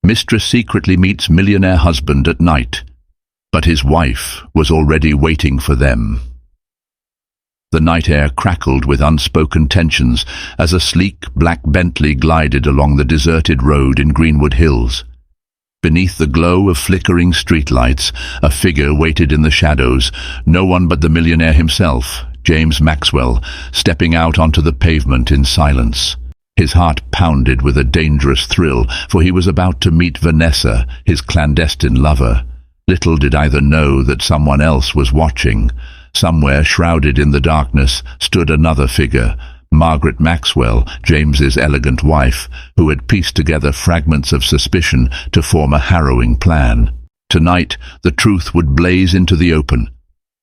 Mistress secretly meets millionaire husband at night, but his wife was already waiting for them. The night air crackled with unspoken tensions as a sleek black Bentley glided along the deserted road in Greenwood Hills. Beneath the glow of flickering streetlights, a figure waited in the shadows, no one but the millionaire himself, James Maxwell, stepping out onto the pavement in silence. His heart pounded with a dangerous thrill, for he was about to meet Vanessa, his clandestine lover. Little did either know that someone else was watching. Somewhere, shrouded in the darkness, stood another figure, Margaret Maxwell, James's elegant wife, who had pieced together fragments of suspicion to form a harrowing plan. Tonight, the truth would blaze into the open.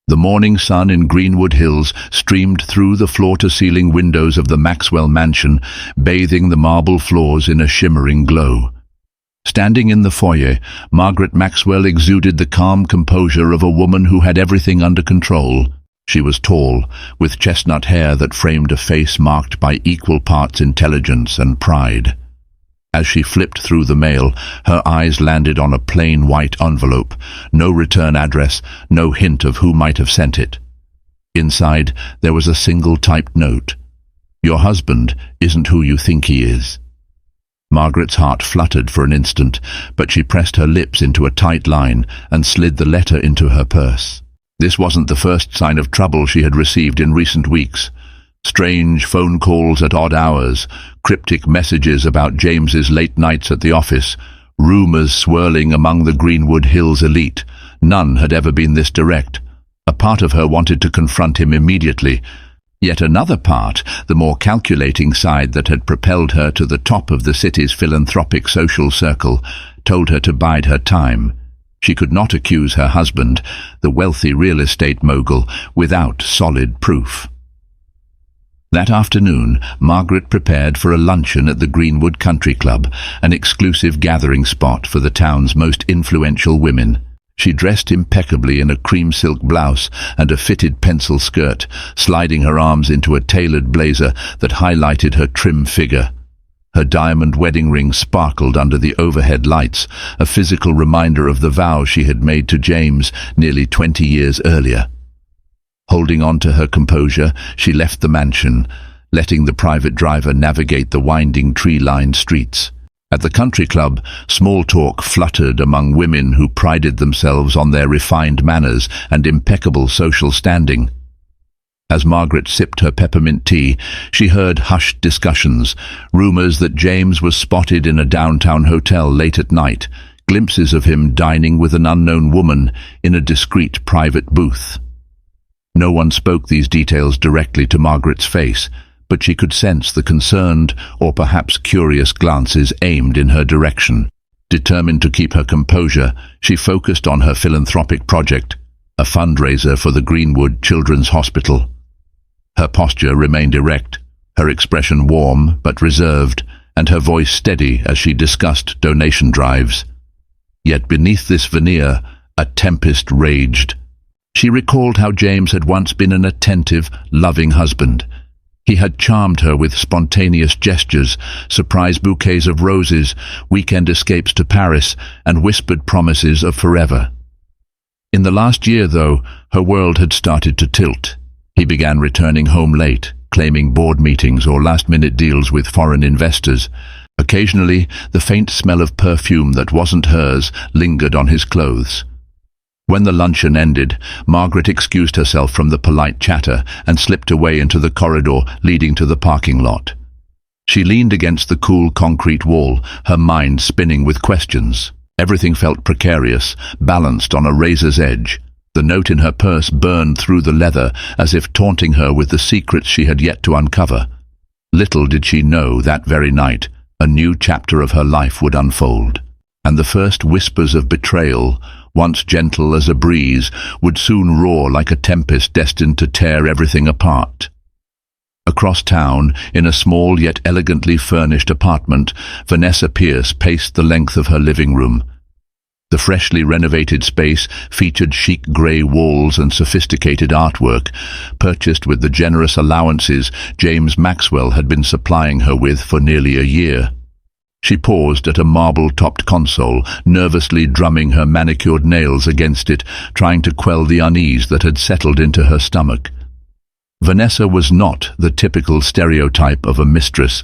The morning sun in Greenwood Hills streamed through the floor-to-ceiling windows of the Maxwell mansion, bathing the marble floors in a shimmering glow. Standing in the foyer, Margaret Maxwell exuded the calm composure of a woman who had everything under control. She was tall, with chestnut hair that framed a face marked by equal parts intelligence and pride. As she flipped through the mail, her eyes landed on a plain white envelope, no return address, no hint of who might have sent it. Inside, there was a single typed note. "Your husband isn't who you think he is." Margaret's heart fluttered for an instant, but she pressed her lips into a tight line and slid the letter into her purse. This wasn't the first sign of trouble she had received in recent weeks. Strange phone calls at odd hours, cryptic messages about James's late nights at the office, rumors swirling among the Greenwood Hills elite. None had ever been this direct. A part of her wanted to confront him immediately. Yet another part, the more calculating side that had propelled her to the top of the city's philanthropic social circle, told her to bide her time. She could not accuse her husband, the wealthy real estate mogul, without solid proof. That afternoon, Margaret prepared for a luncheon at the Greenwood Country Club, an exclusive gathering spot for the town's most influential women. She dressed impeccably in a cream silk blouse and a fitted pencil skirt, sliding her arms into a tailored blazer that highlighted her trim figure. Her diamond wedding ring sparkled under the overhead lights, a physical reminder of the vow she had made to James nearly 20 years earlier. Holding on to her composure, she left the mansion, letting the private driver navigate the winding tree-lined streets. At the country club, small talk fluttered among women who prided themselves on their refined manners and impeccable social standing. As Margaret sipped her peppermint tea, she heard hushed discussions, rumors that James was spotted in a downtown hotel late at night, glimpses of him dining with an unknown woman in a discreet private booth. No one spoke these details directly to Margaret's face, but she could sense the concerned or perhaps curious glances aimed in her direction. Determined to keep her composure, she focused on her philanthropic project, a fundraiser for the Greenwood Children's Hospital. Her posture remained erect, her expression warm but reserved, and her voice steady as she discussed donation drives. Yet beneath this veneer, a tempest raged. She recalled how James had once been an attentive, loving husband. He had charmed her with spontaneous gestures, surprise bouquets of roses, weekend escapes to Paris, and whispered promises of forever. In the last year, though, her world had started to tilt. He began returning home late, claiming board meetings or last-minute deals with foreign investors. Occasionally, the faint smell of perfume that wasn't hers lingered on his clothes. When the luncheon ended, Margaret excused herself from the polite chatter and slipped away into the corridor leading to the parking lot. She leaned against the cool concrete wall, her mind spinning with questions. Everything felt precarious, balanced on a razor's edge. The note in her purse burned through the leather as if taunting her with the secrets she had yet to uncover. Little did she know that very night, a new chapter of her life would unfold, and the first whispers of betrayal, once gentle as a breeze, would soon roar like a tempest destined to tear everything apart. Across town, in a small yet elegantly furnished apartment, Vanessa Pierce paced the length of her living room. The freshly renovated space featured chic grey walls and sophisticated artwork, purchased with the generous allowances James Maxwell had been supplying her with for nearly a year. She paused at a marble-topped console, nervously drumming her manicured nails against it, trying to quell the unease that had settled into her stomach. Vanessa was not the typical stereotype of a mistress,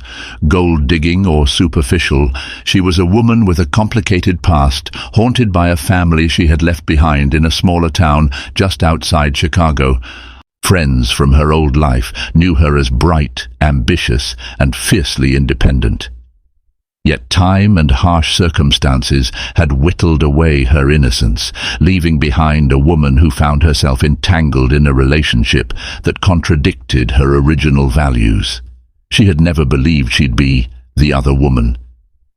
gold-digging or superficial. She was a woman with a complicated past, haunted by a family she had left behind in a smaller town just outside Chicago. Friends from her old life knew her as bright, ambitious, and fiercely independent. Yet time and harsh circumstances had whittled away her innocence, leaving behind a woman who found herself entangled in a relationship that contradicted her original values. She had never believed she'd be the other woman.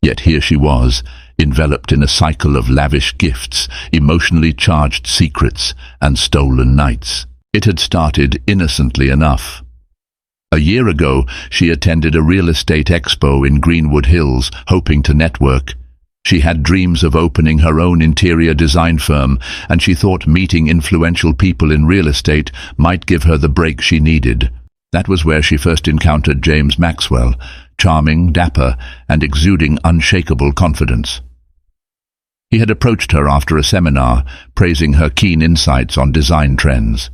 Yet here she was, enveloped in a cycle of lavish gifts, emotionally charged secrets, and stolen nights. It had started innocently enough. A year ago, she attended a real estate expo in Greenwood Hills, hoping to network. She had dreams of opening her own interior design firm, and she thought meeting influential people in real estate might give her the break she needed. That was where she first encountered James Maxwell, charming, dapper, and exuding unshakable confidence. He had approached her after a seminar, praising her keen insights on design trends.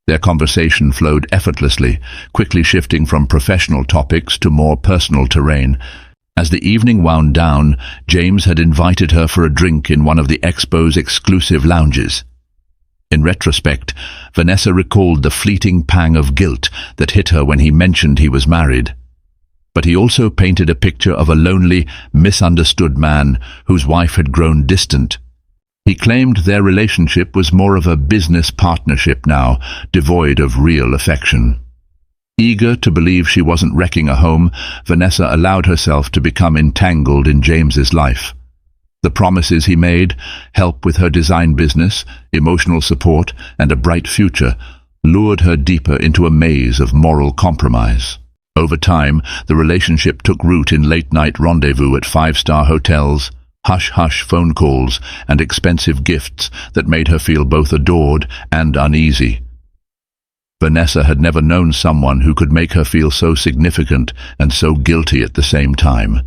Their conversation flowed effortlessly, quickly shifting from professional topics to more personal terrain. As the evening wound down, James had invited her for a drink in one of the expo's exclusive lounges. In retrospect, Vanessa recalled the fleeting pang of guilt that hit her when he mentioned he was married. But he also painted a picture of a lonely, misunderstood man whose wife had grown distant. He claimed their relationship was more of a business partnership now, devoid of real affection. Eager to believe she wasn't wrecking a home, Vanessa allowed herself to become entangled in James's life. The promises he made, help with her design business, emotional support, and a bright future, lured her deeper into a maze of moral compromise. Over time, the relationship took root in late-night rendezvous at five-star hotels, hush-hush phone calls, and expensive gifts that made her feel both adored and uneasy. Vanessa had never known someone who could make her feel so significant and so guilty at the same time.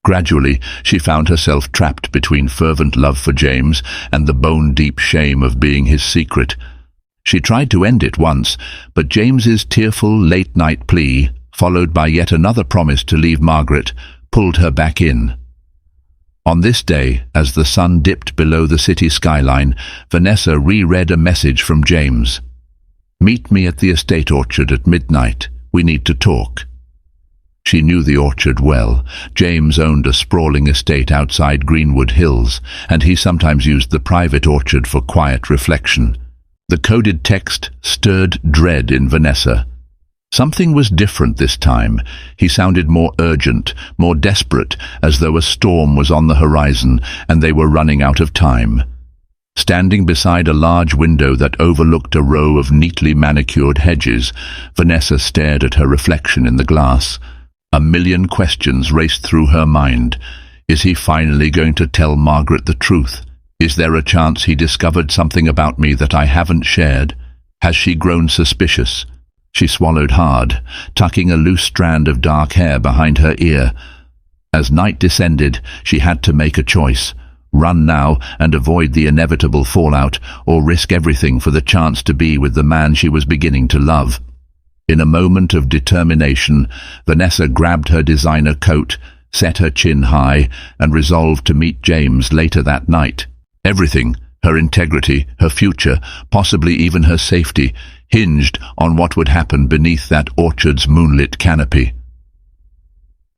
Gradually, she found herself trapped between fervent love for James and the bone-deep shame of being his secret. She tried to end it once, but James's tearful late-night plea, followed by yet another promise to leave Margaret, pulled her back in. On this day, as the sun dipped below the city skyline, Vanessa reread a message from James. "Meet me at the estate orchard at midnight. We need to talk." She knew the orchard well. James owned a sprawling estate outside Greenwood Hills, and he sometimes used the private orchard for quiet reflection. The coded text stirred dread in Vanessa. Something was different this time. He sounded more urgent, more desperate, as though a storm was on the horizon and they were running out of time. Standing beside a large window that overlooked a row of neatly manicured hedges, Vanessa stared at her reflection in the glass. A million questions raced through her mind. Is he finally going to tell Margaret the truth? Is there a chance he discovered something about me that I haven't shared? Has she grown suspicious? She swallowed hard, tucking a loose strand of dark hair behind her ear. As night descended, she had to make a choice. Run now and avoid the inevitable fallout, or risk everything for the chance to be with the man she was beginning to love. In a moment of determination, Vanessa grabbed her designer coat, set her chin high, and resolved to meet James later that night. Everything, her integrity, her future, possibly even her safety, hinged on what would happen beneath that orchard's moonlit canopy.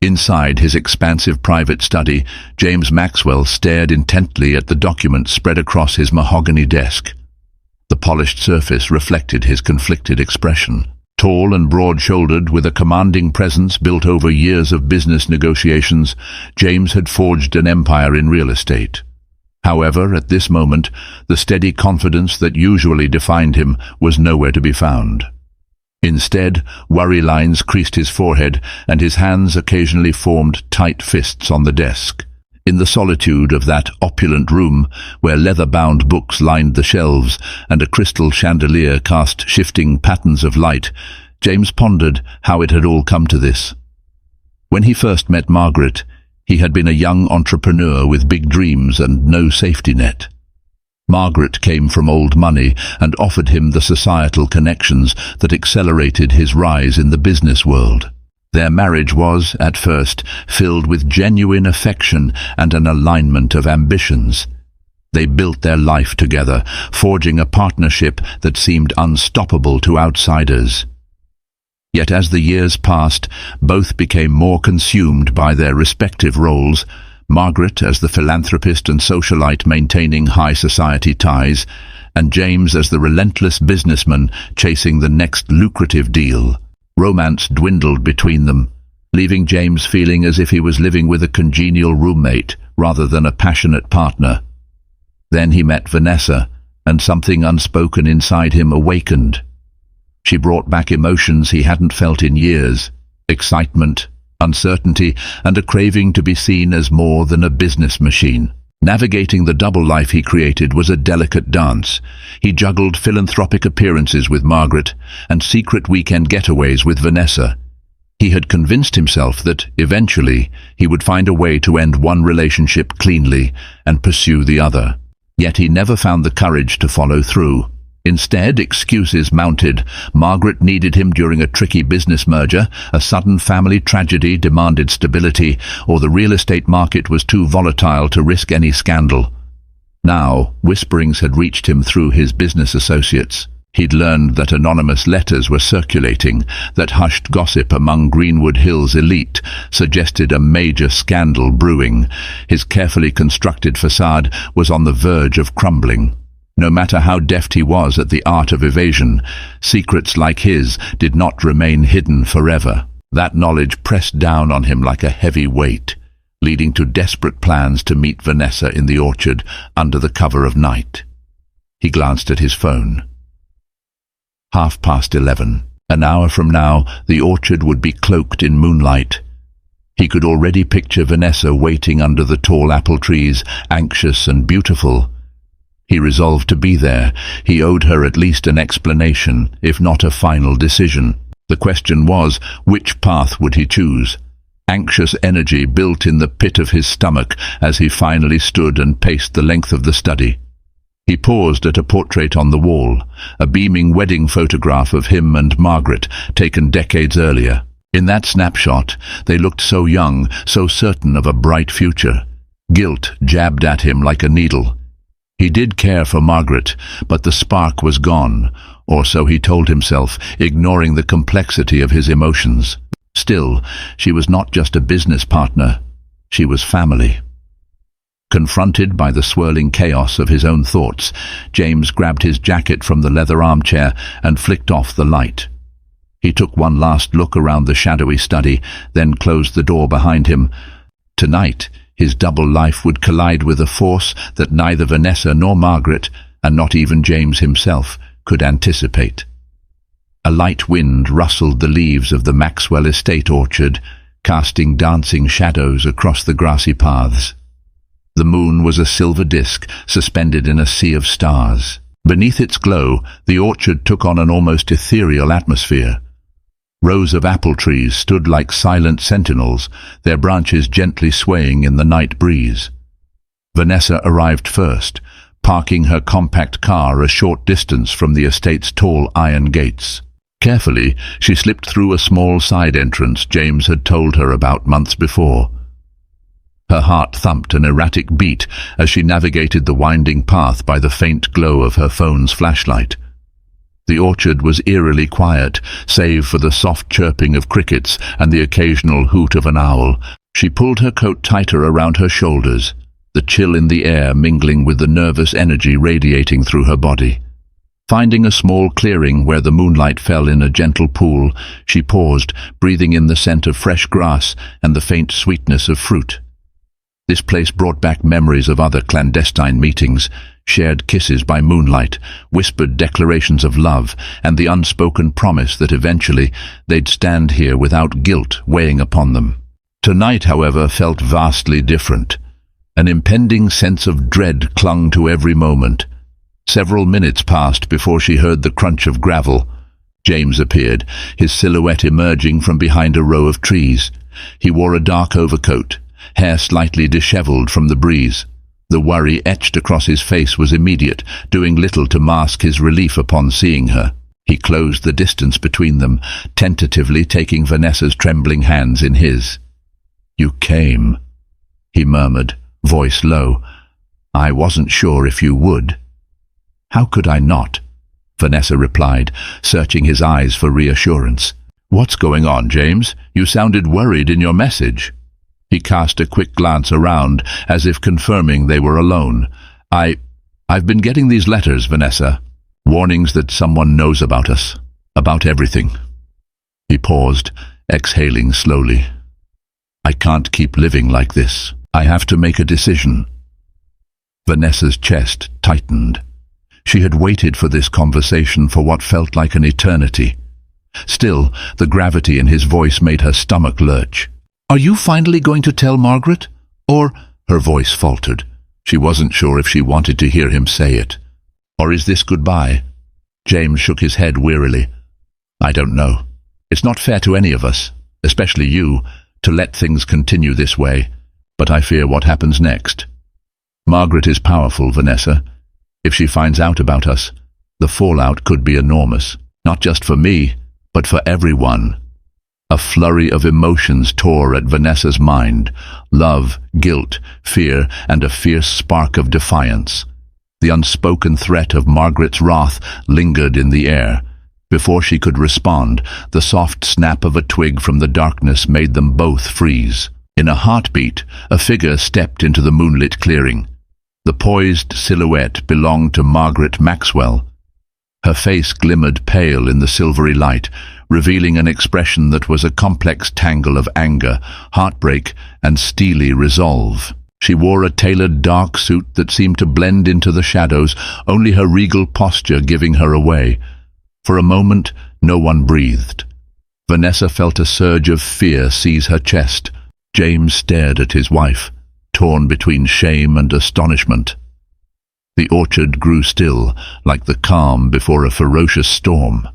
Inside his expansive private study, James Maxwell stared intently at the document spread across his mahogany desk. The polished surface reflected his conflicted expression. Tall and broad-shouldered, with a commanding presence built over years of business negotiations, James had forged an empire in real estate. However, at this moment, the steady confidence that usually defined him was nowhere to be found. Instead, worry lines creased his forehead, and his hands occasionally formed tight fists on the desk. In the solitude of that opulent room, where leather-bound books lined the shelves and a crystal chandelier cast shifting patterns of light, James pondered how it had all come to this. When he first met Margaret, He had been a young entrepreneur with big dreams and no safety net. Margaret came from old money and offered him the societal connections that accelerated his rise in the business world. Their marriage was, at first, filled with genuine affection and an alignment of ambitions. They built their life together, forging a partnership that seemed unstoppable to outsiders. Yet as the years passed, both became more consumed by their respective roles, Margaret as the philanthropist and socialite maintaining high society ties, and James as the relentless businessman chasing the next lucrative deal. Romance dwindled between them, leaving James feeling as if he was living with a congenial roommate rather than a passionate partner. Then he met Vanessa, and something unspoken inside him awakened. She brought back emotions he hadn't felt in years: excitement, uncertainty, and a craving to be seen as more than a business machine. Navigating the double life he created was a delicate dance. He juggled philanthropic appearances with Margaret and secret weekend getaways with Vanessa. He had convinced himself that, eventually, he would find a way to end one relationship cleanly and pursue the other. Yet he never found the courage to follow through. Instead, excuses mounted. Margaret needed him during a tricky business merger, a sudden family tragedy demanded stability, or the real estate market was too volatile to risk any scandal. Now, whisperings had reached him through his business associates. He'd learned that anonymous letters were circulating, that hushed gossip among Greenwood Hills elite suggested a major scandal brewing. His carefully constructed facade was on the verge of crumbling. No matter how deft he was at the art of evasion, secrets like his did not remain hidden forever. That knowledge pressed down on him like a heavy weight, leading to desperate plans to meet Vanessa in the orchard under the cover of night. He glanced at his phone. 11:30. An hour from now, the orchard would be cloaked in moonlight. He could already picture Vanessa waiting under the tall apple trees, anxious and beautiful. He resolved to be there. He owed her at least an explanation, if not a final decision. The question was, which path would he choose? Anxious energy built in the pit of his stomach as he finally stood and paced the length of the study. He paused at a portrait on the wall, a beaming wedding photograph of him and Margaret, taken decades earlier. In that snapshot, they looked so young, so certain of a bright future. Guilt jabbed at him like a needle. He did care for Margaret, but the spark was gone, or so he told himself, ignoring the complexity of his emotions. Still, she was not just a business partner. She was family. Confronted by the swirling chaos of his own thoughts, James grabbed his jacket from the leather armchair and flicked off the light. He took one last look around the shadowy study, then closed the door behind him. Tonight, his double life would collide with a force that neither Vanessa nor Margaret, and not even James himself, could anticipate. A light wind rustled the leaves of the Maxwell estate orchard, casting dancing shadows across the grassy paths. The moon was a silver disk suspended in a sea of stars. Beneath its glow, the orchard took on an almost ethereal atmosphere. Rows of apple trees stood like silent sentinels, their branches gently swaying in the night breeze. Vanessa arrived first, parking her compact car a short distance from the estate's tall iron gates. Carefully, she slipped through a small side entrance James had told her about months before. Her heart thumped an erratic beat as she navigated the winding path by the faint glow of her phone's flashlight. The orchard was eerily quiet, save for the soft chirping of crickets and the occasional hoot of an owl. She pulled her coat tighter around her shoulders, the chill in the air mingling with the nervous energy radiating through her body. Finding a small clearing where the moonlight fell in a gentle pool, she paused, breathing in the scent of fresh grass and the faint sweetness of fruit. This place brought back memories of other clandestine meetings, shared kisses by moonlight, whispered declarations of love, and the unspoken promise that eventually they'd stand here without guilt weighing upon them. Tonight, however, felt vastly different. An impending sense of dread clung to every moment. Several minutes passed before she heard the crunch of gravel. James appeared, his silhouette emerging from behind a row of trees. He wore a dark overcoat, hair slightly disheveled from the breeze. The worry etched across his face was immediate, doing little to mask his relief upon seeing her. He closed the distance between them, tentatively taking Vanessa's trembling hands in his. "You came," he murmured, voice low. "I wasn't sure if you would." "How could I not?" Vanessa replied, searching his eyes for reassurance. "What's going on, James? You sounded worried in your message." He cast a quick glance around, as if confirming they were alone. I've been getting these letters, Vanessa. Warnings that someone knows about us. About everything." He paused, exhaling slowly. "I can't keep living like this. I have to make a decision." Vanessa's chest tightened. She had waited for this conversation for what felt like an eternity. Still, the gravity in his voice made her stomach lurch. "Are you finally going to tell Margaret? Or—" Her voice faltered. She wasn't sure if she wanted to hear him say it. "Or is this goodbye?" James shook his head wearily. "I don't know. It's not fair to any of us, especially you, to let things continue this way, but I fear what happens next. Margaret is powerful, Vanessa. If she finds out about us, the fallout could be enormous, not just for me, but for everyone." A flurry of emotions tore at Vanessa's mind: love, guilt, fear, and a fierce spark of defiance. The unspoken threat of Margaret's wrath lingered in the air. Before she could respond, the soft snap of a twig from the darkness made them both freeze. In a heartbeat, a figure stepped into the moonlit clearing. The poised silhouette belonged to Margaret Maxwell. Her face glimmered pale in the silvery light, revealing an expression that was a complex tangle of anger, heartbreak, and steely resolve. She wore a tailored dark suit that seemed to blend into the shadows, only her regal posture giving her away. For a moment, no one breathed. Vanessa felt a surge of fear seize her chest. James stared at his wife, torn between shame and astonishment. The orchard grew still, like the calm before a ferocious storm.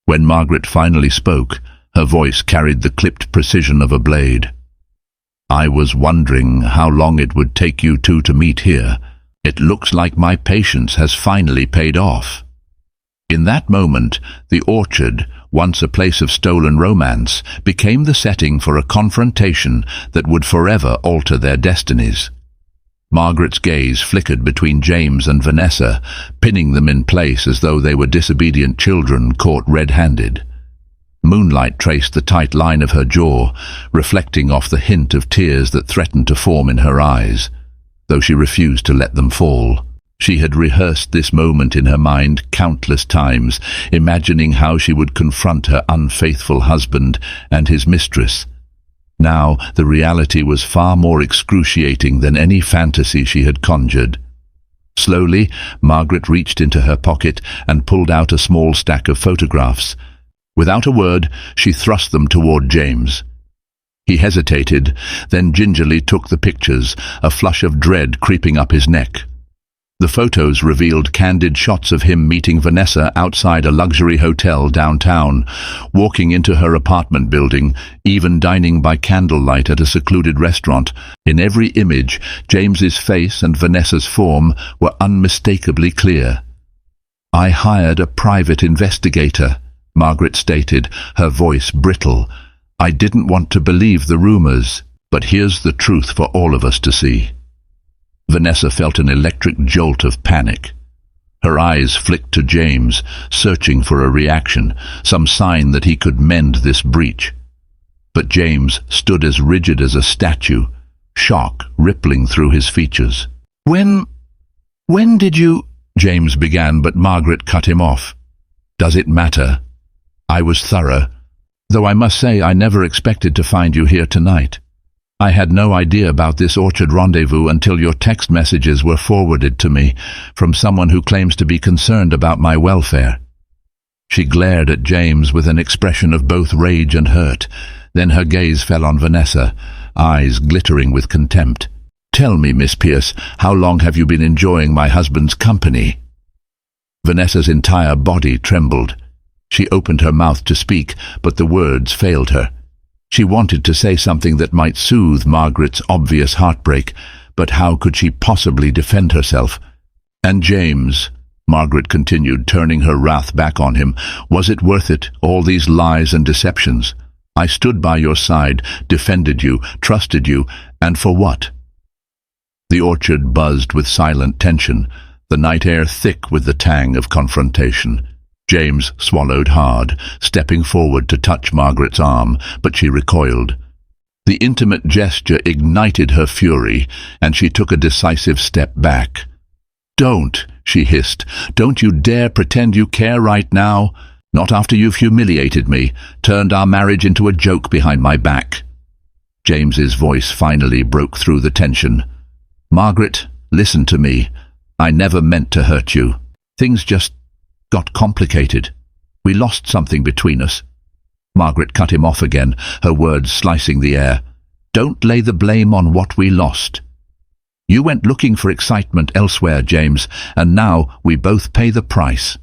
When Margaret finally spoke, her voice carried the clipped precision of a blade. "I was wondering how long it would take you two to meet here. It looks like my patience has finally paid off." In that moment, the orchard, once a place of stolen romance, became the setting for a confrontation that would forever alter their destinies. Margaret's gaze flickered between James and Vanessa, pinning them in place as though they were disobedient children caught red-handed. Moonlight traced the tight line of her jaw, reflecting off the hint of tears that threatened to form in her eyes, though she refused to let them fall. She had rehearsed this moment in her mind countless times, imagining how she would confront her unfaithful husband and his mistress. Now the reality was far more excruciating than any fantasy she had conjured. Slowly, Margaret reached into her pocket and pulled out a small stack of photographs. Without a word, she thrust them toward James. He hesitated, then gingerly took the pictures, a flush of dread creeping up his neck. The photos revealed candid shots of him meeting Vanessa outside a luxury hotel downtown, walking into her apartment building, even dining by candlelight at a secluded restaurant. In every image, James's face and Vanessa's form were unmistakably clear. "I hired a private investigator," Margaret stated, her voice brittle. "I didn't want to believe the rumors, but here's the truth for all of us to see." Vanessa felt an electric jolt of panic. Her eyes flicked to James, searching for a reaction, some sign that he could mend this breach. But James stood as rigid as a statue, shock rippling through his features. When did you—" James began, but Margaret cut him off. "Does it matter? I was thorough, though I must say I never expected to find you here tonight. I had no idea about this orchard rendezvous until your text messages were forwarded to me from someone who claims to be concerned about my welfare." She glared at James with an expression of both rage and hurt. Then her gaze fell on Vanessa, eyes glittering with contempt. "Tell me, Miss Pierce, how long have you been enjoying my husband's company?" Vanessa's entire body trembled. She opened her mouth to speak, but the words failed her. She wanted to say something that might soothe Margaret's obvious heartbreak, but how could she possibly defend herself? And James, Margaret continued, turning her wrath back on him, was it worth it, all these lies and deceptions? I stood by your side, defended you, trusted you, and for what? The orchard buzzed with silent tension, the night air thick with the tang of confrontation. James swallowed hard, stepping forward to touch Margaret's arm, but she recoiled. The intimate gesture ignited her fury, and she took a decisive step back. "Don't," she hissed. "Don't you dare pretend you care right now. Not after you've humiliated me, turned our marriage into a joke behind my back." James's voice finally broke through the tension. "Margaret, listen to me. I never meant to hurt you. Things just got complicated. We lost something between us." Margaret cut him off again, her words slicing the air. "Don't lay the blame on what we lost. You went looking for excitement elsewhere, James, and now we both pay the price."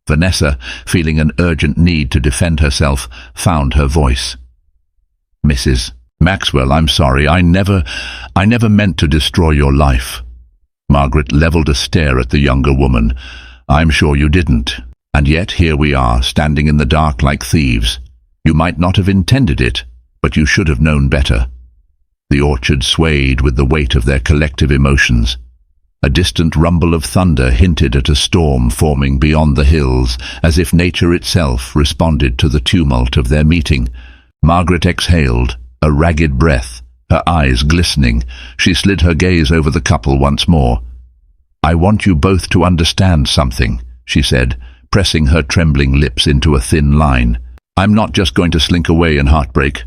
Vanessa, feeling an urgent need to defend herself, found her voice. "Mrs. Maxwell, I'm sorry. I never meant to destroy your life." Margaret leveled a stare at the younger woman. "I'm sure you didn't. And yet here we are, standing in the dark like thieves. You might not have intended it, but you should have known better." The orchard swayed with the weight of their collective emotions. A distant rumble of thunder hinted at a storm forming beyond the hills, as if nature itself responded to the tumult of their meeting. Margaret exhaled, a ragged breath, her eyes glistening. She slid her gaze over the couple once more. "I want you both to understand something," she said, pressing her trembling lips into a thin line. "I'm not just going to slink away in heartbreak.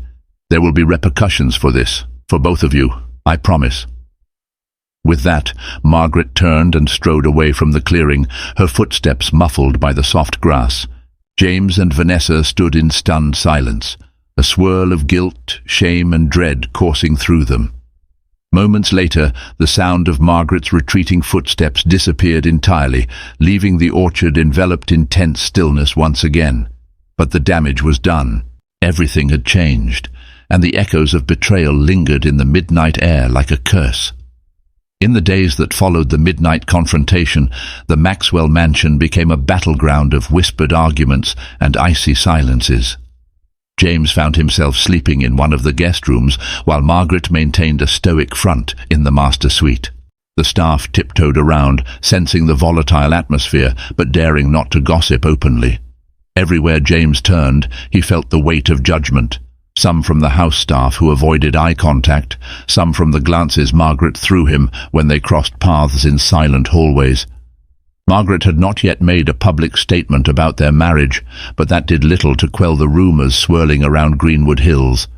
There will be repercussions for this, for both of you, I promise." With that, Margaret turned and strode away from the clearing, her footsteps muffled by the soft grass. James and Vanessa stood in stunned silence, a swirl of guilt, shame and dread coursing through them. Moments later, the sound of Margaret's retreating footsteps disappeared entirely, leaving the orchard enveloped in tense stillness once again. But the damage was done. Everything had changed, and the echoes of betrayal lingered in the midnight air like a curse. In the days that followed the midnight confrontation, the Maxwell mansion became a battleground of whispered arguments and icy silences. James found himself sleeping in one of the guest rooms, while Margaret maintained a stoic front in the master suite. The staff tiptoed around, sensing the volatile atmosphere, but daring not to gossip openly. Everywhere James turned, he felt the weight of judgment, some from the house staff who avoided eye contact, some from the glances Margaret threw him when they crossed paths in silent hallways. Margaret had not yet made a public statement about their marriage, but that did little to quell the rumors swirling around Greenwood Hills.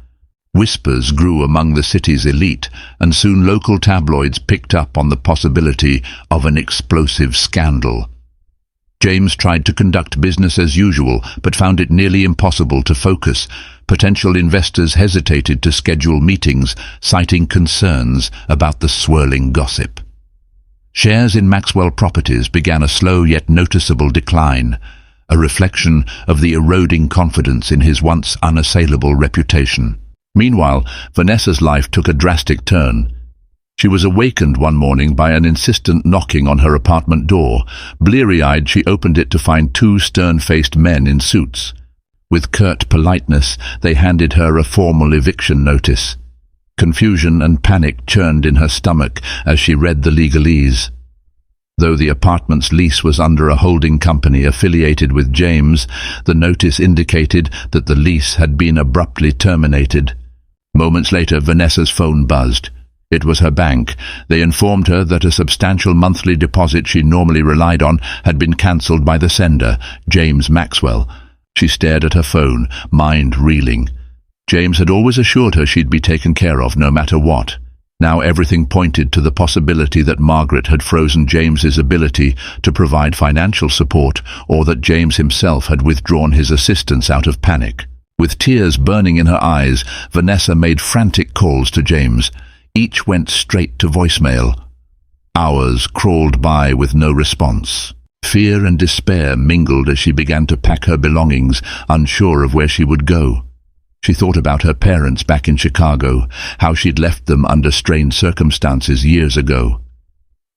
Whispers grew among the city's elite, and soon local tabloids picked up on the possibility of an explosive scandal. James tried to conduct business as usual, but found it nearly impossible to focus. Potential investors hesitated to schedule meetings, citing concerns about the swirling gossip. Shares in Maxwell Properties began a slow yet noticeable decline, a reflection of the eroding confidence in his once unassailable reputation. Meanwhile, Vanessa's life took a drastic turn. She was awakened one morning by an insistent knocking on her apartment door. Bleary-eyed, she opened it to find two stern-faced men in suits. With curt politeness, they handed her a formal eviction notice. Confusion and panic churned in her stomach as she read the legalese. Though the apartment's lease was under a holding company affiliated with James, the notice indicated that the lease had been abruptly terminated. Moments later, Vanessa's phone buzzed. It was her bank. They informed her that a substantial monthly deposit she normally relied on had been cancelled by the sender, James Maxwell. She stared at her phone, mind reeling. James had always assured her she'd be taken care of no matter what. Now everything pointed to the possibility that Margaret had frozen James's ability to provide financial support, or that James himself had withdrawn his assistance out of panic. With tears burning in her eyes, Vanessa made frantic calls to James. Each went straight to voicemail. Hours crawled by with no response. Fear and despair mingled as she began to pack her belongings, unsure of where she would go. She thought about her parents back in Chicago, how she'd left them under strained circumstances years ago.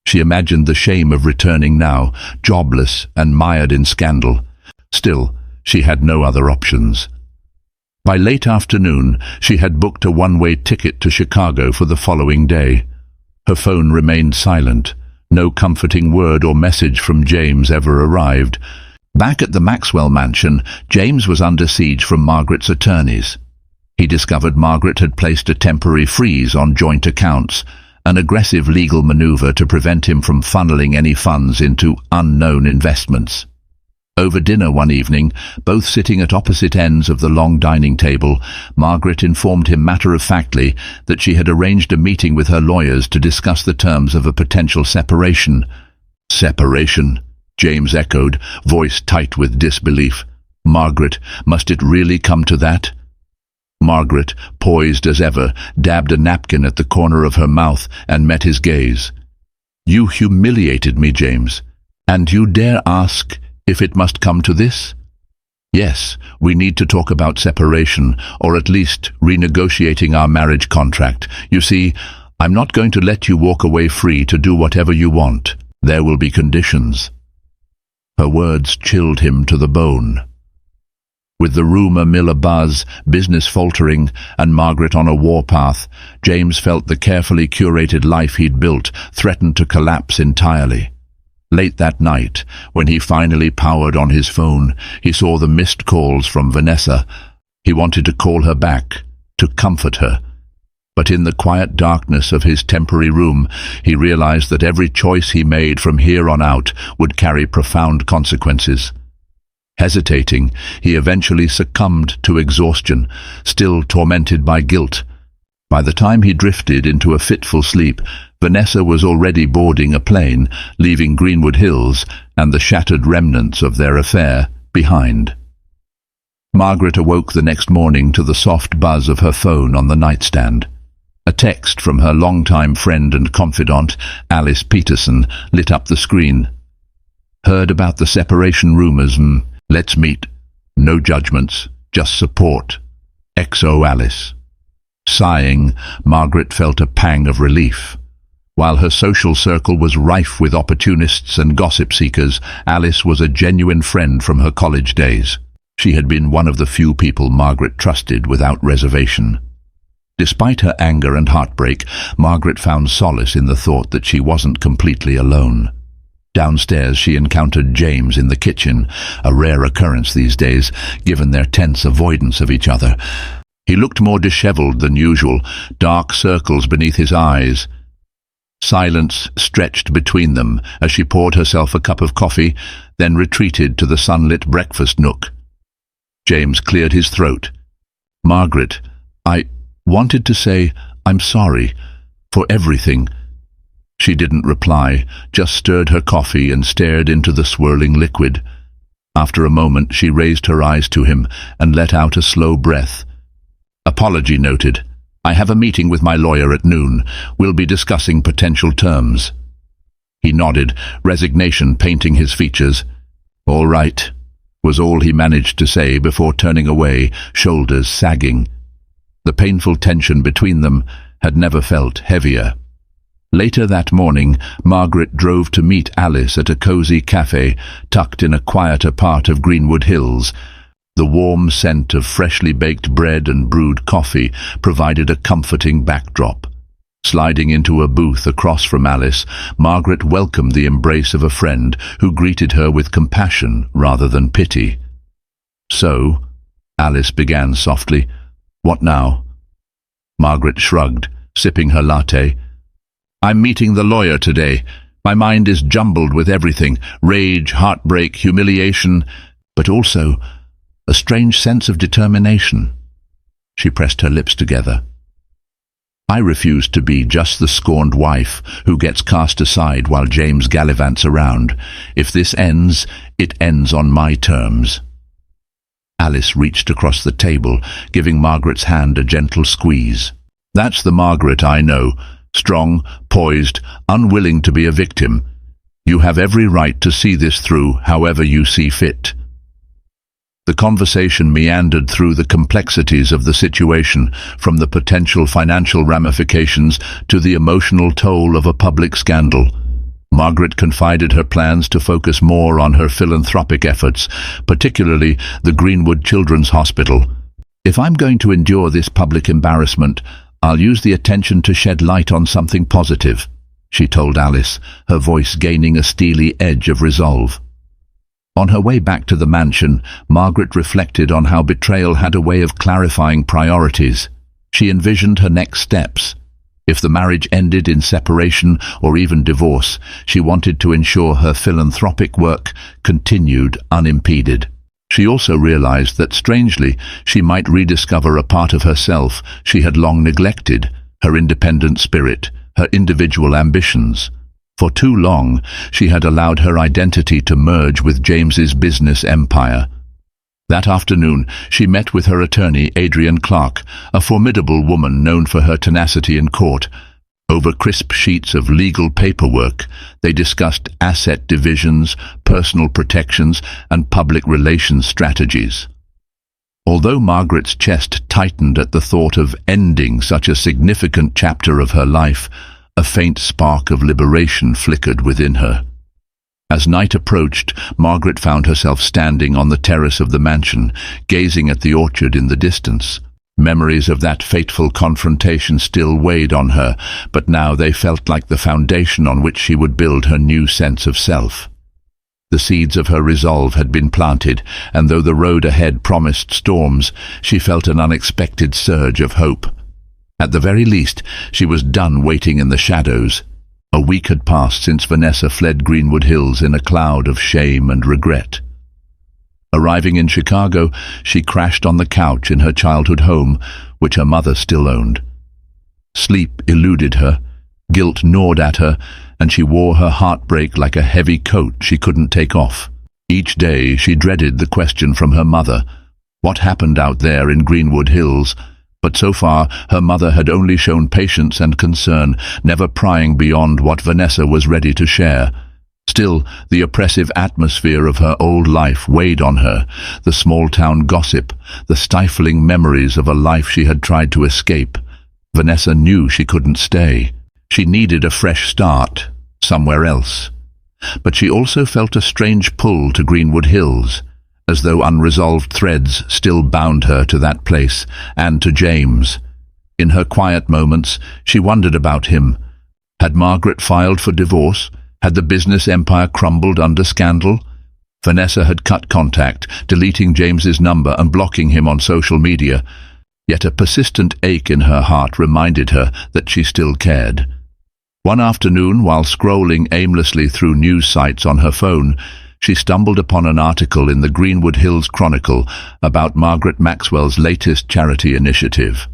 She imagined the shame of returning now, jobless and mired in scandal. Still, she had no other options. By late afternoon, she had booked a one-way ticket to Chicago for the following day. Her phone remained silent. No comforting word or message from James ever arrived. Back at the Maxwell mansion, James was under siege from Margaret's attorneys. He discovered Margaret had placed a temporary freeze on joint accounts, an aggressive legal maneuver to prevent him from funneling any funds into unknown investments. Over dinner one evening, both sitting at opposite ends of the long dining table, Margaret informed him matter-of-factly that she had arranged a meeting with her lawyers to discuss the terms of a potential separation. Separation? James echoed, voice tight with disbelief. Margaret, must it really come to that? Margaret, poised as ever, dabbed a napkin at the corner of her mouth and met his gaze. You humiliated me, James, and you dare ask if it must come to this? Yes, we need to talk about separation, or at least renegotiating our marriage contract. You see, I'm not going to let you walk away free to do whatever you want. There will be conditions. Her words chilled him to the bone. With the rumour mill abuzz, business faltering, and Margaret on a warpath, James felt the carefully curated life he'd built threatened to collapse entirely. Late that night, when he finally powered on his phone, he saw the missed calls from Vanessa. He wanted to call her back, to comfort her. But in the quiet darkness of his temporary room, he realized that every choice he made from here on out would carry profound consequences. Hesitating, he eventually succumbed to exhaustion, still tormented by guilt. By the time he drifted into a fitful sleep, Vanessa was already boarding a plane, leaving Greenwood Hills and the shattered remnants of their affair behind. Margaret awoke the next morning to the soft buzz of her phone on the nightstand. A text from her longtime friend and confidant, Alice Peterson, lit up the screen. Heard about the separation rumours. Let's meet. No judgments, just support. XO Alice. Sighing, Margaret felt a pang of relief. While her social circle was rife with opportunists and gossip seekers, Alice was a genuine friend from her college days. She had been one of the few people Margaret trusted without reservation. Despite her anger and heartbreak, Margaret found solace in the thought that she wasn't completely alone. Downstairs she encountered James in the kitchen, a rare occurrence these days, given their tense avoidance of each other. He looked more disheveled than usual, dark circles beneath his eyes. Silence stretched between them as she poured herself a cup of coffee, then retreated to the sunlit breakfast nook. James cleared his throat. Margaret, I wanted to say I'm sorry for everything. She didn't reply, just stirred her coffee and stared into the swirling liquid. After a moment she raised her eyes to him and let out a slow breath. Apology noted. I have a meeting with my lawyer at noon. We'll be discussing potential terms. He nodded, resignation painting his features. All right, was all he managed to say before turning away, shoulders sagging. The painful tension between them had never felt heavier. Later that morning, Margaret drove to meet Alice at a cozy cafe tucked in a quieter part of Greenwood Hills. The warm scent of freshly baked bread and brewed coffee provided a comforting backdrop. Sliding into a booth across from Alice, Margaret welcomed the embrace of a friend who greeted her with compassion rather than pity. So, Alice began softly, what now? Margaret shrugged, sipping her latte. I'm meeting the lawyer today. My mind is jumbled with everything, rage, heartbreak, humiliation, but also a strange sense of determination. She pressed her lips together. I refuse to be just the scorned wife who gets cast aside while James gallivants around. If this ends, it ends on my terms. Alice reached across the table, giving Margaret's hand a gentle squeeze. That's the Margaret I know, strong, poised, unwilling to be a victim. You have every right to see this through however you see fit. The conversation meandered through the complexities of the situation, from the potential financial ramifications to the emotional toll of a public scandal. Margaret confided her plans to focus more on her philanthropic efforts, particularly the Greenwood Children's Hospital. "If I'm going to endure this public embarrassment, I'll use the attention to shed light on something positive," she told Alice, her voice gaining a steely edge of resolve. On her way back to the mansion, Margaret reflected on how betrayal had a way of clarifying priorities. She envisioned her next steps. If the marriage ended in separation or even divorce, she wanted to ensure her philanthropic work continued unimpeded. She also realized that, strangely, she might rediscover a part of herself she had long neglected, her independent spirit, her individual ambitions. For too long, she had allowed her identity to merge with James's business empire. That afternoon, she met with her attorney, Adrian Clark, a formidable woman known for her tenacity in court. Over crisp sheets of legal paperwork, they discussed asset divisions, personal protections, and public relations strategies. Although Margaret's chest tightened at the thought of ending such a significant chapter of her life, a faint spark of liberation flickered within her. As night approached, Margaret found herself standing on the terrace of the mansion, gazing at the orchard in the distance. Memories of that fateful confrontation still weighed on her, but now they felt like the foundation on which she would build her new sense of self. The seeds of her resolve had been planted, and though the road ahead promised storms, she felt an unexpected surge of hope. At the very least, she was done waiting in the shadows. A week had passed since Vanessa fled Greenwood Hills in a cloud of shame and regret. Arriving in Chicago, she crashed on the couch in her childhood home, which her mother still owned. Sleep eluded her, guilt gnawed at her, and she wore her heartbreak like a heavy coat she couldn't take off. Each day she dreaded the question from her mother, what happened out there in Greenwood Hills? But so far, her mother had only shown patience and concern, never prying beyond what Vanessa was ready to share. Still, the oppressive atmosphere of her old life weighed on her, the small-town gossip, the stifling memories of a life she had tried to escape. Vanessa knew she couldn't stay. She needed a fresh start, somewhere else. But she also felt a strange pull to Greenwood Hills, as though unresolved threads still bound her to that place and to James. In her quiet moments, she wondered about him. Had Margaret filed for divorce? Had the business empire crumbled under scandal? Vanessa had cut contact, deleting James's number and blocking him on social media. Yet a persistent ache in her heart reminded her that she still cared. One afternoon, while scrolling aimlessly through news sites on her phone, she stumbled upon an article in the Greenwood Hills Chronicle about Margaret Maxwell's latest charity initiative.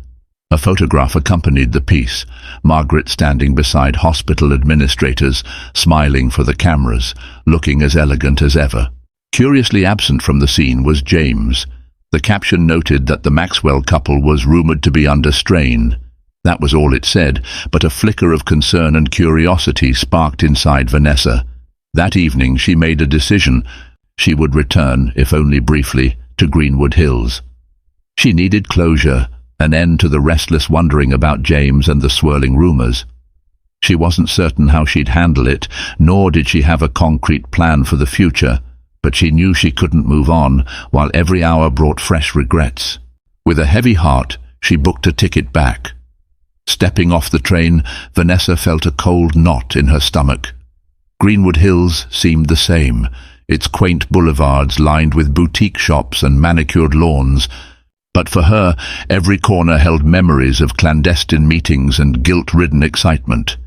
A photograph accompanied the piece, Margaret standing beside hospital administrators, smiling for the cameras, looking as elegant as ever. Curiously absent from the scene was James. The caption noted that the Maxwell couple was rumored to be under strain. That was all it said, but a flicker of concern and curiosity sparked inside Vanessa. That evening she made a decision. She would return, if only briefly, to Greenwood Hills. She needed closure, an end to the restless wondering about James and the swirling rumors. She wasn't certain how she'd handle it, nor did she have a concrete plan for the future, but she knew she couldn't move on, while every hour brought fresh regrets. With a heavy heart, she booked a ticket back. Stepping off the train, Vanessa felt a cold knot in her stomach. Greenwood Hills seemed the same, its quaint boulevards lined with boutique shops and manicured lawns. But for her, every corner held memories of clandestine meetings and guilt-ridden excitement.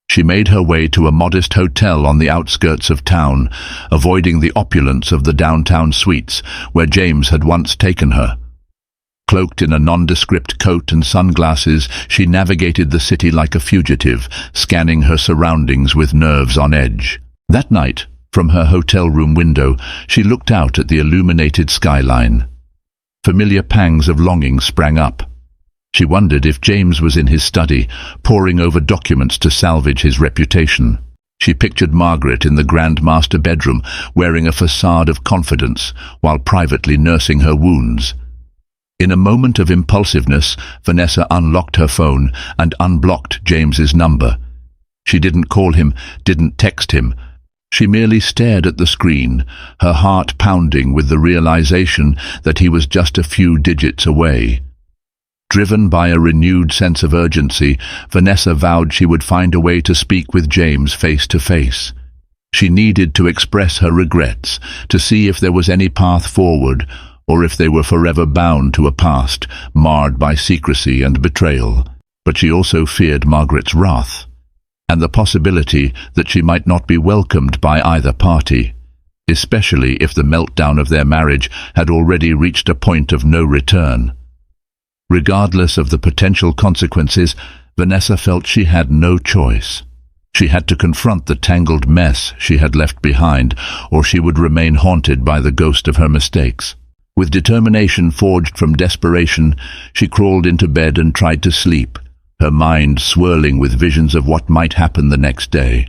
She made her way to a modest hotel on the outskirts of town, avoiding the opulence of the downtown suites where James had once taken her. Cloaked in a nondescript coat and sunglasses, she navigated the city like a fugitive, scanning her surroundings with nerves on edge. That night, from her hotel room window, she looked out at the illuminated skyline. Familiar pangs of longing sprang up. She wondered if James was in his study, poring over documents to salvage his reputation. She pictured Margaret in the Grand Master bedroom, wearing a facade of confidence while privately nursing her wounds. In a moment of impulsiveness, Vanessa unlocked her phone and unblocked James's number. She didn't call him, didn't text him. She merely stared at the screen, her heart pounding with the realization that he was just a few digits away. Driven by a renewed sense of urgency, Vanessa vowed she would find a way to speak with James face to face. She needed to express her regrets, to see if there was any path forward, or if they were forever bound to a past marred by secrecy and betrayal. But she also feared Margaret's wrath, and the possibility that she might not be welcomed by either party, especially if the meltdown of their marriage had already reached a point of no return. Regardless of the potential consequences, Vanessa felt she had no choice. She had to confront the tangled mess she had left behind, or she would remain haunted by the ghost of her mistakes. With determination forged from desperation, she crawled into bed and tried to sleep, her mind swirling with visions of what might happen the next day.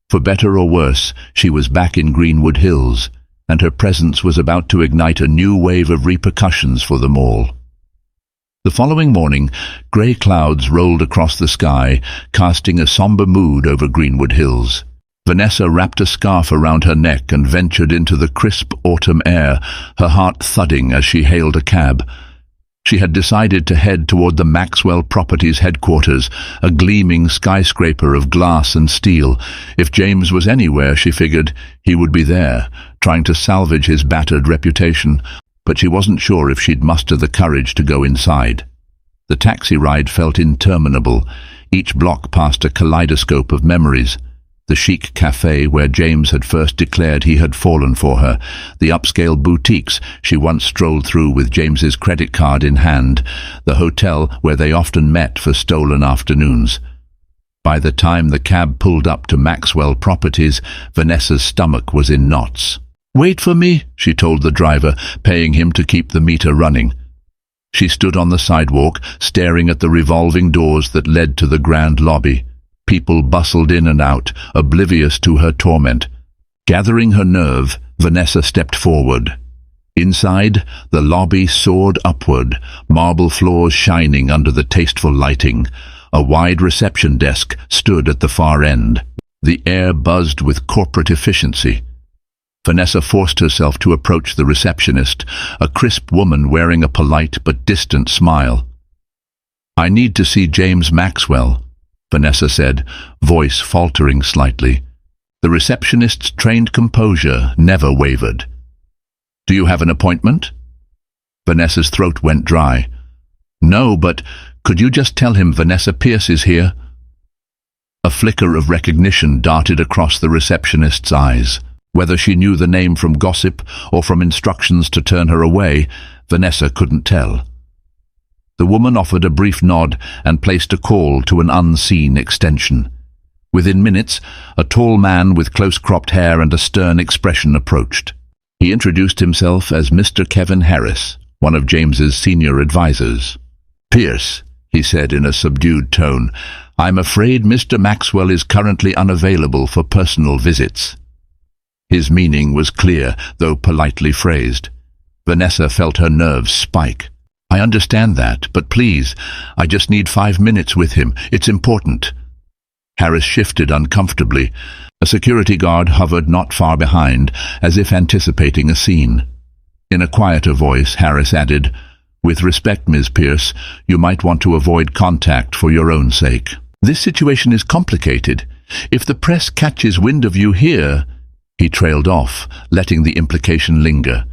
For better or worse, she was back in Greenwood Hills, and her presence was about to ignite a new wave of repercussions for them all. The following morning, grey clouds rolled across the sky, casting a somber mood over Greenwood Hills. Vanessa wrapped a scarf around her neck and ventured into the crisp autumn air, her heart thudding as she hailed a cab. She had decided to head toward the Maxwell Properties headquarters, a gleaming skyscraper of glass and steel. If James was anywhere, she figured, he would be there, trying to salvage his battered reputation. But she wasn't sure if she'd muster the courage to go inside. The taxi ride felt interminable. Each block passed a kaleidoscope of memories. The chic cafe where James had first declared he had fallen for her, the upscale boutiques she once strolled through with James's credit card in hand, the hotel where they often met for stolen afternoons. By the time the cab pulled up to Maxwell Properties, Vanessa's stomach was in knots. "Wait for me," she told the driver, paying him to keep the meter running. She stood on the sidewalk, staring at the revolving doors that led to the grand lobby. People bustled in and out, oblivious to her torment. Gathering her nerve, Vanessa stepped forward. Inside, the lobby soared upward, marble floors shining under the tasteful lighting. A wide reception desk stood at the far end. The air buzzed with corporate efficiency. Vanessa forced herself to approach the receptionist, a crisp woman wearing a polite but distant smile. "I need to see James Maxwell," Vanessa said, voice faltering slightly. The receptionist's trained composure never wavered. "Do you have an appointment?" Vanessa's throat went dry. "No, but could you just tell him Vanessa Pierce is here?" A flicker of recognition darted across the receptionist's eyes. Whether she knew the name from gossip or from instructions to turn her away, Vanessa couldn't tell. The woman offered a brief nod and placed a call to an unseen extension. Within minutes, a tall man with close-cropped hair and a stern expression approached. He introduced himself as Mr. Kevin Harris, one of James's senior advisors. "Pierce," he said in a subdued tone, "I'm afraid Mr. Maxwell is currently unavailable for personal visits." His meaning was clear, though politely phrased. Vanessa felt her nerves spike. "I understand that, but please, I just need 5 minutes with him. It's important." Harris shifted uncomfortably. A security guard hovered not far behind, as if anticipating a scene. In a quieter voice, Harris added, "With respect, Ms. Pierce, you might want to avoid contact for your own sake. This situation is complicated. If the press catches wind of you here—" He trailed off, letting the implication linger.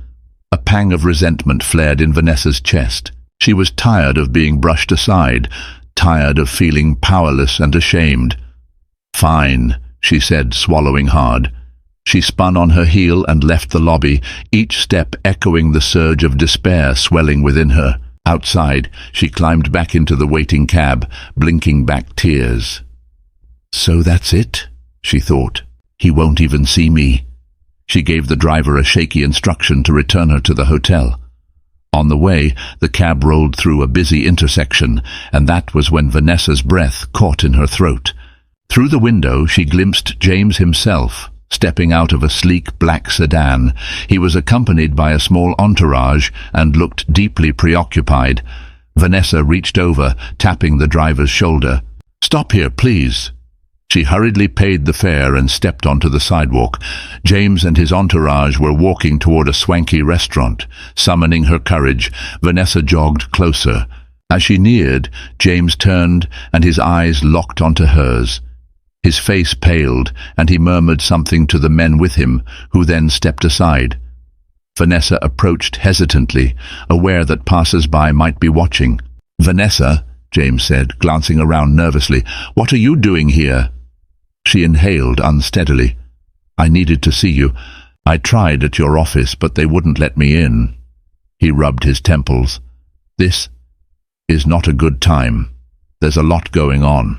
A pang of resentment flared in Vanessa's chest. She was tired of being brushed aside, tired of feeling powerless and ashamed. "Fine," she said, swallowing hard. She spun on her heel and left the lobby, each step echoing the surge of despair swelling within her. Outside, she climbed back into the waiting cab, blinking back tears. "So that's it," she thought. "He won't even see me." She gave the driver a shaky instruction to return her to the hotel. On the way, the cab rolled through a busy intersection, and that was when Vanessa's breath caught in her throat. Through the window she glimpsed James himself, stepping out of a sleek black sedan. He was accompanied by a small entourage and looked deeply preoccupied. Vanessa reached over, tapping the driver's shoulder. "Stop here, please." She hurriedly paid the fare and stepped onto the sidewalk. James and his entourage were walking toward a swanky restaurant. Summoning her courage, Vanessa jogged closer. As she neared, James turned and his eyes locked onto hers. His face paled, and he murmured something to the men with him, who then stepped aside. Vanessa approached hesitantly, aware that passers-by might be watching. "Vanessa," James said, glancing around nervously, "what are you doing here?" She inhaled unsteadily. "I needed to see you. I tried at your office, but they wouldn't let me in." He rubbed his temples. "This is not a good time. There's a lot going on."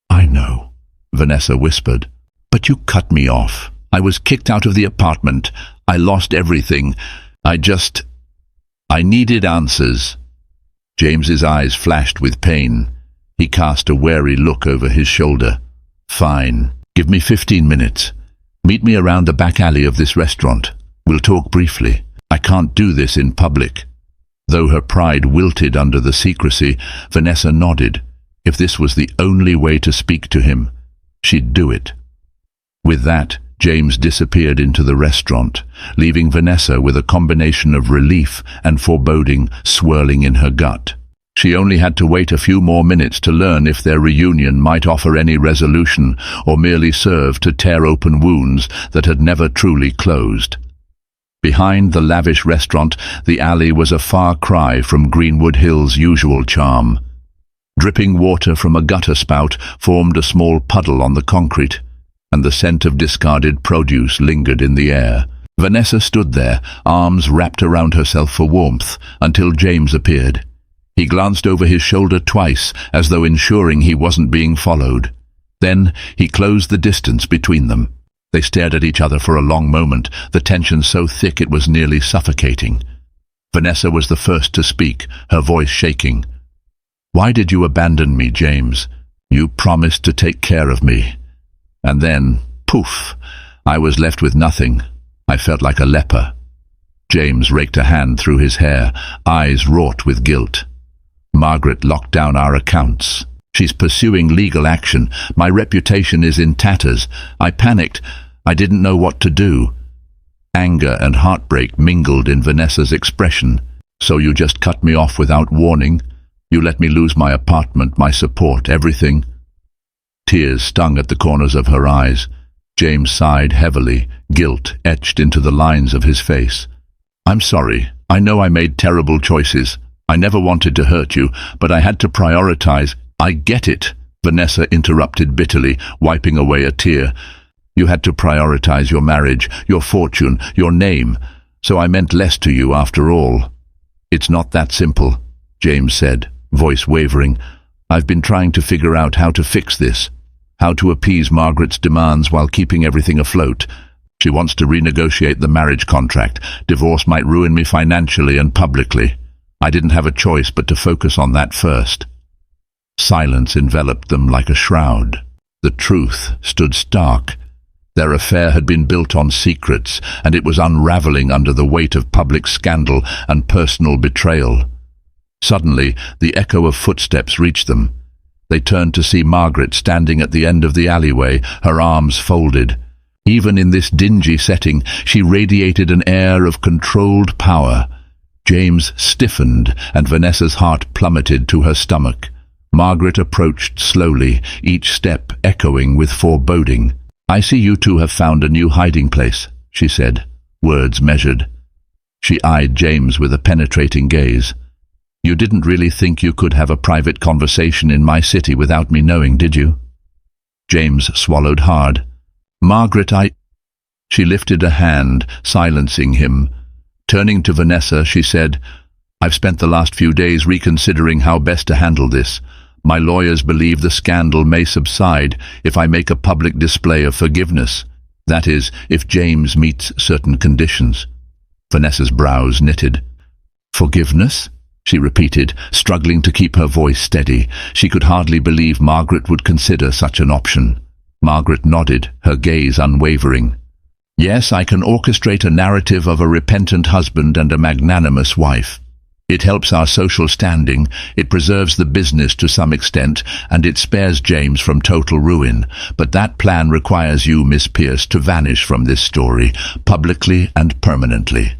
"I know," Vanessa whispered. "But you cut me off. I was kicked out of the apartment. I lost everything. I needed answers." James's eyes flashed with pain. He cast a wary look over his shoulder. "Fine. Give me 15 minutes. Meet me around the back alley of this restaurant. We'll talk briefly. I can't do this in public." Though her pride wilted under the secrecy, Vanessa nodded. If this was the only way to speak to him, she'd do it. With that, James disappeared into the restaurant, leaving Vanessa with a combination of relief and foreboding swirling in her gut. She only had to wait a few more minutes to learn if their reunion might offer any resolution or merely serve to tear open wounds that had never truly closed. Behind the lavish restaurant, the alley was a far cry from Greenwood Hill's usual charm. Dripping water from a gutter spout formed a small puddle on the concrete, and the scent of discarded produce lingered in the air. Vanessa stood there, arms wrapped around herself for warmth, until James appeared. He glanced over his shoulder twice, as though ensuring he wasn't being followed. Then he closed the distance between them. They stared at each other for a long moment, the tension so thick it was nearly suffocating. Vanessa was the first to speak, her voice shaking. "Why did you abandon me, James? You promised to take care of me. And then, poof, I was left with nothing. I felt like a leper." James raked a hand through his hair, eyes wrought with guilt. "Margaret locked down our accounts. She's pursuing legal action. My reputation is in tatters. I panicked. I didn't know what to do." Anger and heartbreak mingled in Vanessa's expression. "So you just cut me off without warning? You let me lose my apartment, my support, everything?" Tears stung at the corners of her eyes. James sighed heavily, guilt etched into the lines of his face. "I'm sorry. I know I made terrible choices. I never wanted to hurt you, but I had to prioritize." "I get it," Vanessa interrupted bitterly, wiping away a tear. "You had to prioritize your marriage, your fortune, your name, so I meant less to you after all." "It's not that simple," James said, voice wavering. "I've been trying to figure out how to fix this, how to appease Margaret's demands while keeping everything afloat. She wants to renegotiate the marriage contract. Divorce might ruin me financially and publicly. I didn't have a choice but to focus on that first." Silence enveloped them like a shroud. The truth stood stark. Their affair had been built on secrets, and it was unraveling under the weight of public scandal and personal betrayal. Suddenly, the echo of footsteps reached them. They turned to see Margaret standing at the end of the alleyway, her arms folded. Even in this dingy setting, she radiated an air of controlled power. James stiffened, and Vanessa's heart plummeted to her stomach. Margaret approached slowly, each step echoing with foreboding. "I see you two have found a new hiding place," she said, words measured. She eyed James with a penetrating gaze. "You didn't really think you could have a private conversation in my city without me knowing, did you?" James swallowed hard. "Margaret, She lifted a hand, silencing him. Turning to Vanessa, she said, "I've spent the last few days reconsidering how best to handle this. My lawyers believe the scandal may subside if I make a public display of forgiveness. That is, if James meets certain conditions." Vanessa's brows knitted. "Forgiveness?" she repeated, struggling to keep her voice steady. She could hardly believe Margaret would consider such an option. Margaret nodded, her gaze unwavering. Yes, I can orchestrate a narrative of a repentant husband and a magnanimous wife. It helps our social standing, it preserves the business to some extent, and it spares James from total ruin. But that plan requires you, Miss Pierce, to vanish from this story, publicly and permanently.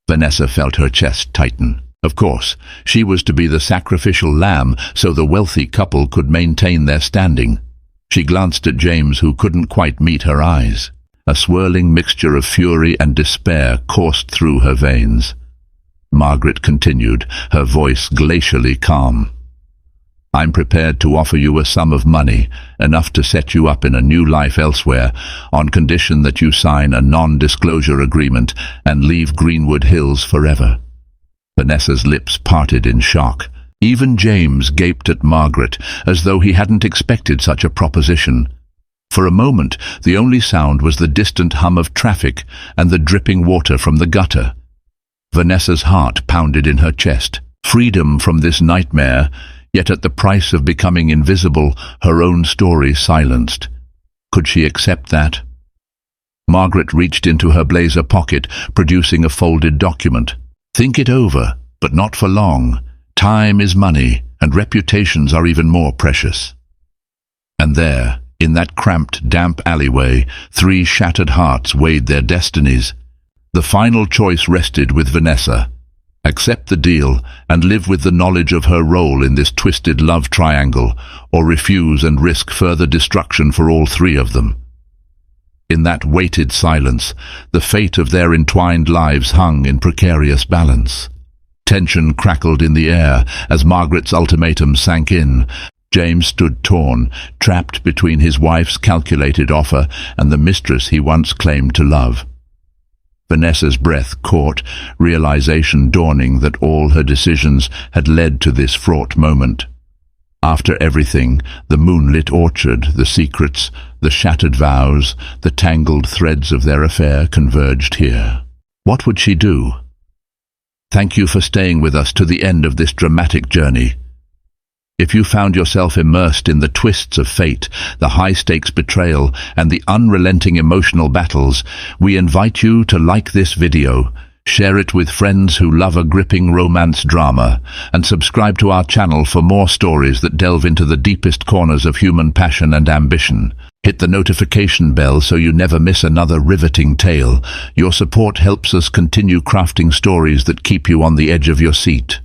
Vanessa felt her chest tighten. Of course, she was to be the sacrificial lamb so the wealthy couple could maintain their standing. She glanced at James, who couldn't quite meet her eyes. A swirling mixture of fury and despair coursed through her veins. Margaret continued, her voice glacially calm. I'm prepared to offer you a sum of money, enough to set you up in a new life elsewhere, on condition that you sign a non-disclosure agreement and leave Greenwood Hills forever. Vanessa's lips parted in shock. Even James gaped at Margaret, as though he hadn't expected such a proposition. For a moment, the only sound was the distant hum of traffic and the dripping water from the gutter. Vanessa's heart pounded in her chest. Freedom from this nightmare, yet at the price of becoming invisible, her own story silenced. Could she accept that? Margaret reached into her blazer pocket, producing a folded document. Think it over, but not for long. Time is money, and reputations are even more precious. And there, in that cramped, damp alleyway, 3 shattered hearts weighed their destinies. The final choice rested with Vanessa. Accept the deal and live with the knowledge of her role in this twisted love triangle, or refuse and risk further destruction for all 3 of them. In that weighted silence, the fate of their entwined lives hung in precarious balance. Tension crackled in the air as Margaret's ultimatum sank in. James stood torn, trapped between his wife's calculated offer and the mistress he once claimed to love. Vanessa's breath caught, realization dawning that all her decisions had led to this fraught moment. After everything, the moonlit orchard, the secrets, the shattered vows, the tangled threads of their affair converged here. What would she do? Thank you for staying with us to the end of this dramatic journey. If you found yourself immersed in the twists of fate, the high-stakes betrayal, and the unrelenting emotional battles, we invite you to like this video, share it with friends who love a gripping romance drama, and subscribe to our channel for more stories that delve into the deepest corners of human passion and ambition. Hit the notification bell so you never miss another riveting tale. Your support helps us continue crafting stories that keep you on the edge of your seat.